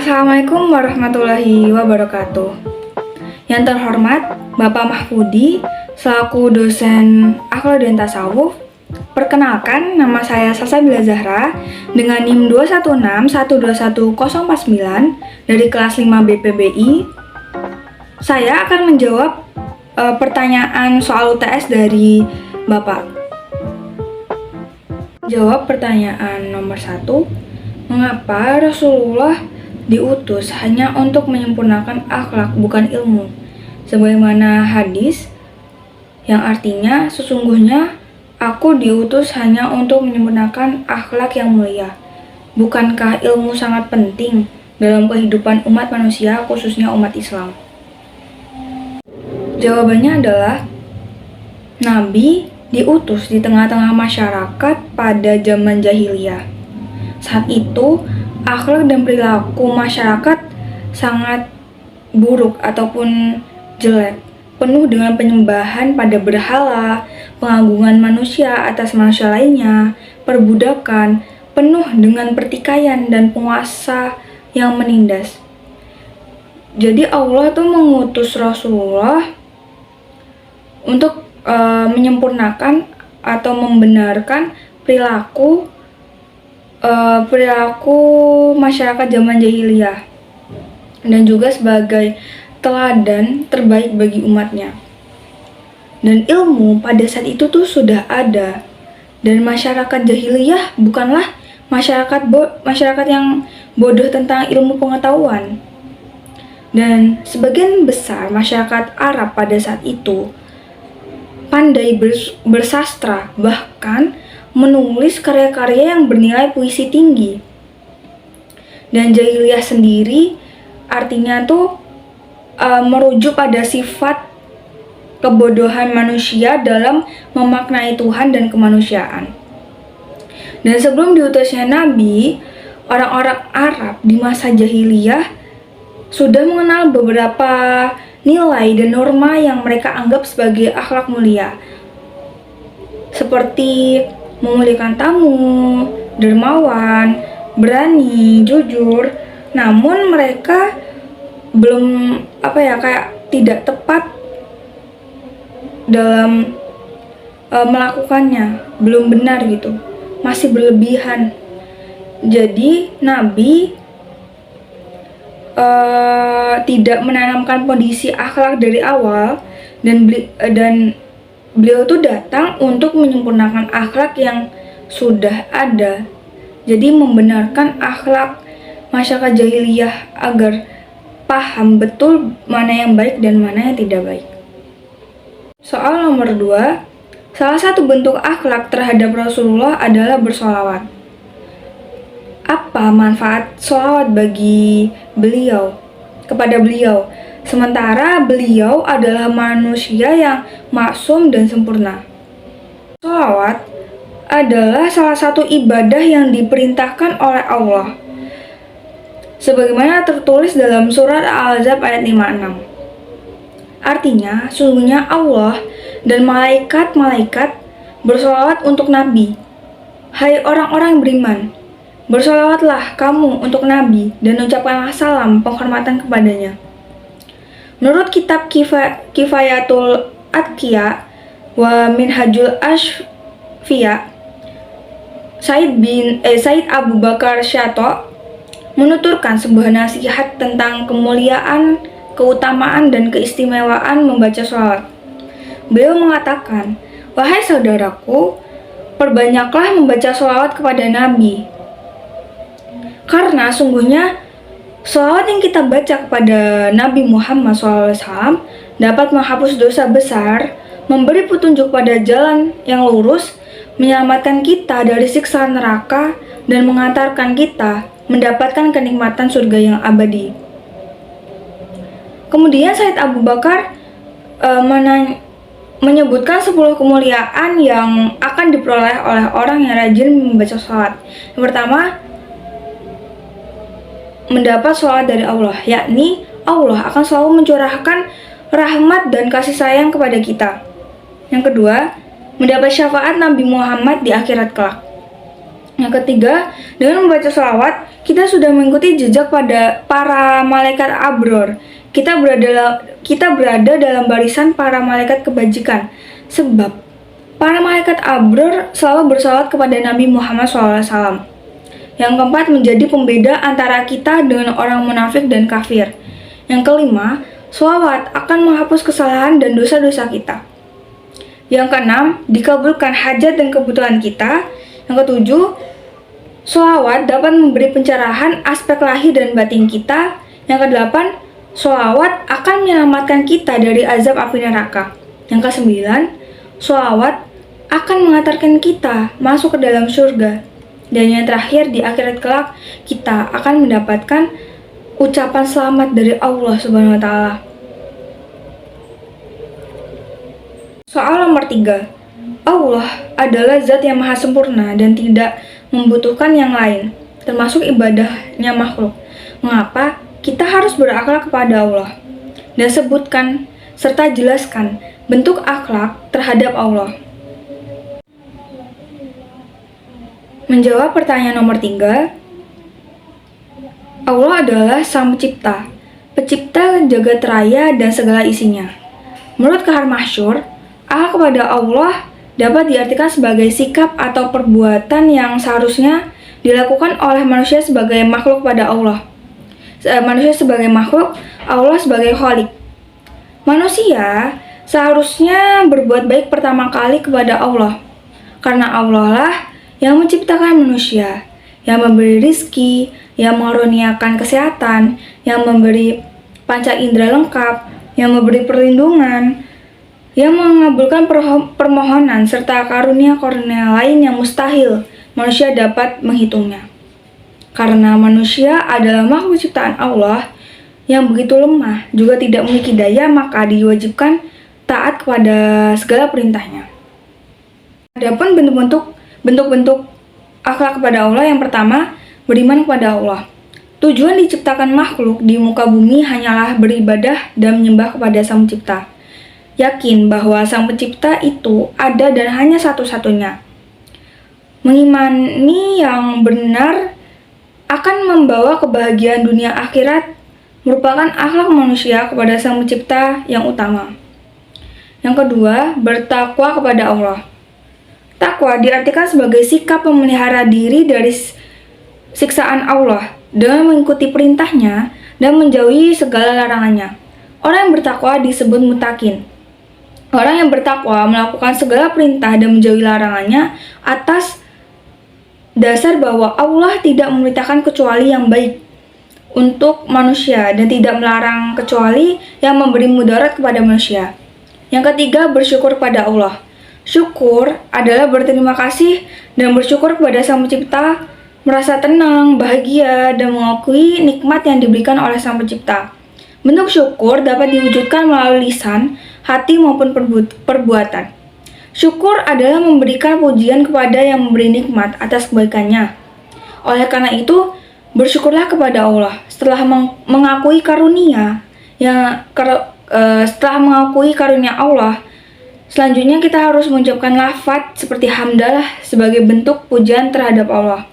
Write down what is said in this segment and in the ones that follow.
Assalamualaikum warahmatullahi wabarakatuh. Yang terhormat Bapak Mahfudi selaku dosen Akhlak dan Tasawuf. Perkenalkan, nama saya Salsabila Zahra dengan NIM 216121049 dari kelas 5 BPBI. Saya akan menjawab pertanyaan soal UTS dari Bapak. Jawab pertanyaan nomor 1. Mengapa Rasulullah diutus hanya untuk menyempurnakan akhlak bukan ilmu? Sebagaimana hadis yang artinya sesungguhnya aku diutus hanya untuk menyempurnakan akhlak yang mulia. Bukankah ilmu sangat penting dalam kehidupan umat manusia, khususnya umat Islam? Jawabannya adalah Nabi diutus di tengah-tengah masyarakat pada zaman jahiliyah. Saat itu, akhlak dan perilaku masyarakat sangat buruk ataupun jelek, penuh dengan penyembahan pada berhala, pengagungan manusia atas manusia lainnya, perbudakan, penuh dengan pertikaian dan penguasa yang menindas. Jadi Allah tuh mengutus Rasulullah untuk menyempurnakan atau membenarkan perilaku masyarakat zaman jahiliyah dan juga sebagai teladan terbaik bagi umatnya. Dan ilmu pada saat itu tuh sudah ada, dan masyarakat jahiliyah bukanlah masyarakat yang bodoh tentang ilmu pengetahuan. Dan sebagian besar masyarakat Arab pada saat itu pandai bersastra, bahkan menulis karya-karya yang bernilai puisi tinggi. Dan jahiliyah sendiri artinya tuh merujuk pada sifat kebodohan manusia dalam memaknai Tuhan dan kemanusiaan. Dan sebelum diutusnya Nabi, orang-orang Arab di masa jahiliyah sudah mengenal beberapa nilai dan norma yang mereka anggap sebagai akhlak mulia, seperti memuliakan tamu, dermawan, berani, jujur. Namun mereka belum tidak tepat dalam melakukannya, belum benar gitu, masih berlebihan. Jadi Nabi tidak menanamkan kondisi akhlak dari awal, dan beliau tuh datang untuk menyempurnakan akhlak yang sudah ada. Jadi membenarkan akhlak masyarakat jahiliyah agar paham betul mana yang baik dan mana yang tidak baik. Soal nomor 2, salah satu bentuk akhlak terhadap Rasulullah adalah bersolawat. Apa manfaat sholawat bagi beliau, kepada beliau, sementara beliau adalah manusia yang maksum dan sempurna? Sholawat adalah salah satu ibadah yang diperintahkan oleh Allah, sebagaimana tertulis dalam surat Al-Ahzab ayat 56. Artinya, sungguhnya Allah dan malaikat-malaikat bersolawat untuk Nabi. Hai orang-orang yang beriman, bersolawatlah kamu untuk Nabi dan ucapkanlah salam penghormatan kepadanya. Menurut kitab Kifayatul Atqiya wa Minhajul Asfiya, Said Abu Bakar Syato menuturkan sebuah nasihat tentang kemuliaan, keutamaan, dan keistimewaan membaca sholawat. Beliau mengatakan, wahai saudaraku, perbanyaklah membaca sholawat kepada Nabi. Karena sungguhnya sholawat yang kita baca kepada Nabi Muhammad SAW dapat menghapus dosa besar, memberi petunjuk pada jalan yang lurus, menyelamatkan kita dari siksa neraka, dan mengantarkan kita mendapatkan kenikmatan surga yang abadi. Kemudian Said Abu Bakar menyebutkan 10 kemuliaan yang akan diperoleh oleh orang yang rajin membaca sholawat. Yang pertama, mendapat sholawat dari Allah, yakni Allah akan selalu mencurahkan rahmat dan kasih sayang kepada kita. Yang kedua, mendapat syafaat Nabi Muhammad di akhirat kelak. Yang ketiga, dengan membaca sholawat, kita sudah mengikuti jejak pada para malaikat abror. Kita berada dalam barisan para malaikat kebajikan. Sebab para malaikat abror selalu bersalawat kepada Nabi Muhammad SAW. Yang keempat, menjadi pembeda antara kita dengan orang munafik dan kafir. Yang kelima, sholawat akan menghapus kesalahan dan dosa-dosa kita. Yang keenam, dikabulkan hajat dan kebutuhan kita. Yang ketujuh, sholawat dapat memberi pencerahan aspek lahir dan batin kita. Yang kedelapan, sholawat akan menyelamatkan kita dari azab api neraka. Yang kesembilan, sholawat akan mengantarkan kita masuk ke dalam surga. Dan yang terakhir, di akhirat kelak kita akan mendapatkan ucapan selamat dari Allah Subhanahu wa Ta'ala. Soal nomor 3. Allah adalah zat yang maha sempurna dan tidak membutuhkan yang lain, termasuk ibadahnya makhluk. Mengapa kita harus berakhlak kepada Allah? Dan sebutkan serta jelaskan bentuk akhlak terhadap Allah. Menjawab pertanyaan nomor 3, Allah adalah Sang Pencipta, pencipta jagat raya dan segala isinya. Menurut Kahar Mahsyur, akhlak kepada Allah dapat diartikan sebagai sikap atau perbuatan yang seharusnya dilakukan oleh manusia sebagai makhluk pada Allah. Manusia sebagai makhluk, Allah sebagai Khalik. Manusia seharusnya berbuat baik pertama kali kepada Allah, karena Allah lah yang menciptakan manusia, yang memberi rizki, yang mengaruniakan kesehatan, yang memberi panca indera lengkap, yang memberi perlindungan, yang mengabulkan permohonan, serta karunia-karunia lain yang mustahil manusia dapat menghitungnya. Karena manusia adalah makhluk ciptaan Allah yang begitu lemah, juga tidak memiliki daya, maka diwajibkan taat kepada segala perintahnya. Adapun bentuk-bentuk akhlak kepada Allah, yang pertama, beriman kepada Allah. Tujuan diciptakan makhluk di muka bumi hanyalah beribadah dan menyembah kepada Sang Pencipta. Yakin bahwa Sang Pencipta itu ada dan hanya satu-satunya. Mengimani yang benar akan membawa kebahagiaan dunia akhirat, merupakan akhlak manusia kepada Sang Pencipta yang utama. Yang kedua, bertakwa kepada Allah. Takwa diartikan sebagai sikap memelihara diri dari siksaan Allah dengan mengikuti perintahnya dan menjauhi segala larangannya. Orang yang bertakwa disebut mutakin. Orang yang bertakwa melakukan segala perintah dan menjauhi larangannya atas dasar bahwa Allah tidak memerintahkan kecuali yang baik untuk manusia dan tidak melarang kecuali yang memberi mudarat kepada manusia. Yang ketiga, bersyukur kepada Allah. Syukur adalah berterima kasih dan bersyukur kepada Sang Pencipta, merasa tenang, bahagia, dan mengakui nikmat yang diberikan oleh Sang Pencipta. Bentuk syukur dapat diwujudkan melalui lisan, hati, maupun perbuatan. Syukur adalah memberikan pujian kepada yang memberi nikmat atas kebaikannya. Oleh karena itu, bersyukurlah kepada Allah setelah mengakui karunia Allah. Selanjutnya kita harus mengucapkan lafaz seperti hamdalah sebagai bentuk pujian terhadap Allah.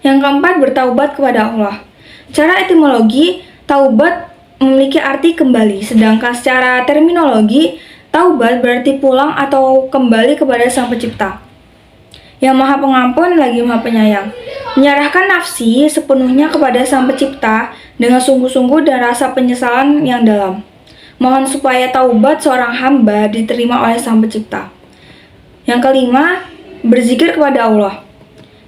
Yang keempat, bertaubat kepada Allah. Secara etimologi, taubat memiliki arti kembali, sedangkan secara terminologi, taubat berarti pulang atau kembali kepada Sang Pencipta, yang Maha Pengampun lagi Maha Penyayang. Menyerahkan nafsi sepenuhnya kepada Sang Pencipta dengan sungguh-sungguh dan rasa penyesalan yang dalam. Mohon supaya taubat seorang hamba diterima oleh Sang Pencipta. Yang kelima, berzikir kepada Allah.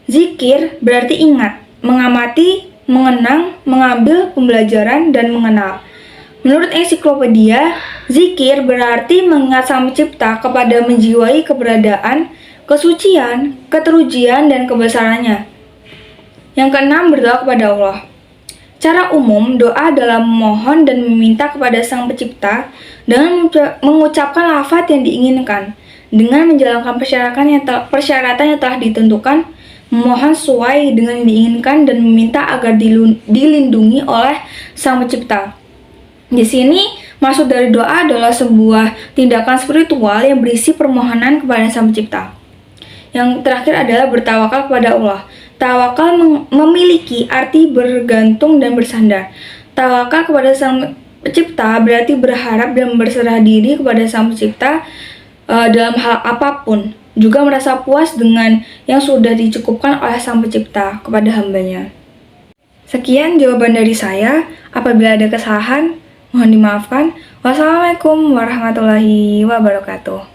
Zikir berarti ingat, mengamati, mengenang, mengambil pembelajaran, dan mengenal. Menurut ensiklopedia, zikir berarti mengingat Sang Pencipta kepada menjiwai keberadaan, kesucian, keterujian, dan kebesarannya. Yang keenam, berdoa kepada Allah. Secara umum, doa adalah memohon dan meminta kepada Sang Pencipta dengan mengucapkan lafaz yang diinginkan, dengan menjalankan persyaratan yang telah ditentukan, memohon sesuai dengan yang diinginkan, dan meminta agar dilindungi oleh Sang Pencipta. Di sini, maksud dari doa adalah sebuah tindakan spiritual yang berisi permohonan kepada Sang Pencipta. Yang terakhir adalah bertawakal kepada Allah. Tawakal memiliki arti bergantung dan bersandar. Tawakal kepada Sang Pencipta berarti berharap dan berserah diri kepada Sang Pencipta dalam hal apapun. Juga merasa puas dengan yang sudah dicukupkan oleh Sang Pencipta kepada hambanya. Sekian jawaban dari saya. Apabila ada kesalahan, mohon dimaafkan. Wassalamualaikum warahmatullahi wabarakatuh.